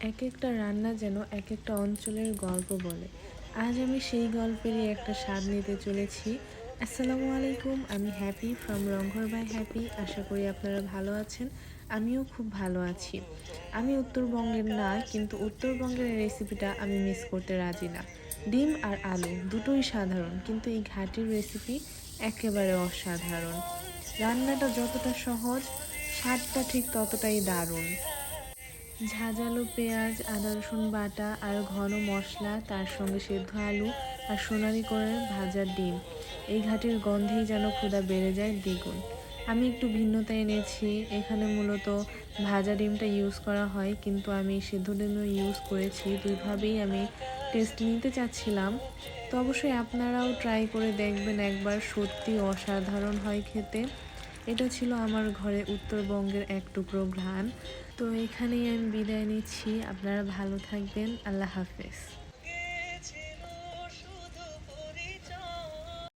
এক একটা রান্না যেন এক একটা অঞ্চলের গল্প বলে। আজ আমি সেই গল্পেরই একটা স্বাদ নিতে চলেছি। আসসালামু আলাইকুম, আমি হ্যাপি ফ্রম রংঘর বাই হ্যাপি। আশা করি আপনারা ভালো আছেন। আমিও খুব ভালো আছি। আমি উত্তরবঙ্গের না, কিন্তু উত্তরবঙ্গের এই রেসিপিটা আমি মিস করতে রাজি না। ডিম আর আলু দুটোই সাধারণ, কিন্তু এই ঘাটির রেসিপি একেবারে অসাধারণ। রান্নাটা যতটা সহজ, স্বাদটা ঠিক ততটাই দারুণ। ঝাঁঝালো পেঁয়াজ, আদা রসুন বাটা আর ঘন মশলা, তার সঙ্গে সেদ্ধ আলু আর সোনালি করে ভাজা ডিম। এই ঘাটির গন্ধেই যেন ক্ষুধা বেড়ে যায় দ্বিগুণ। আমি একটু ভিন্নতা এনেছি, এখানে মূলত ভাজা ডিমটা ইউজ করা হয়, কিন্তু আমি সেদ্ধ ডিমও ইউজ করেছি। দুইভাবেই আমি টেস্ট নিতে চাচ্ছিলাম। তো অবশ্যই আপনারাও ট্রাই করে দেখবেন একবার, সত্যি অসাধারণ হয় খেতে। এটা ছিল আমার ঘরে উত্তরবঙ্গের এক টুকরো ঘ্রাণ। তো এখানেই আমি বিদায় নিচ্ছি। আপনারা ভালো থাকবেন। আল্লাহ হাফেজ।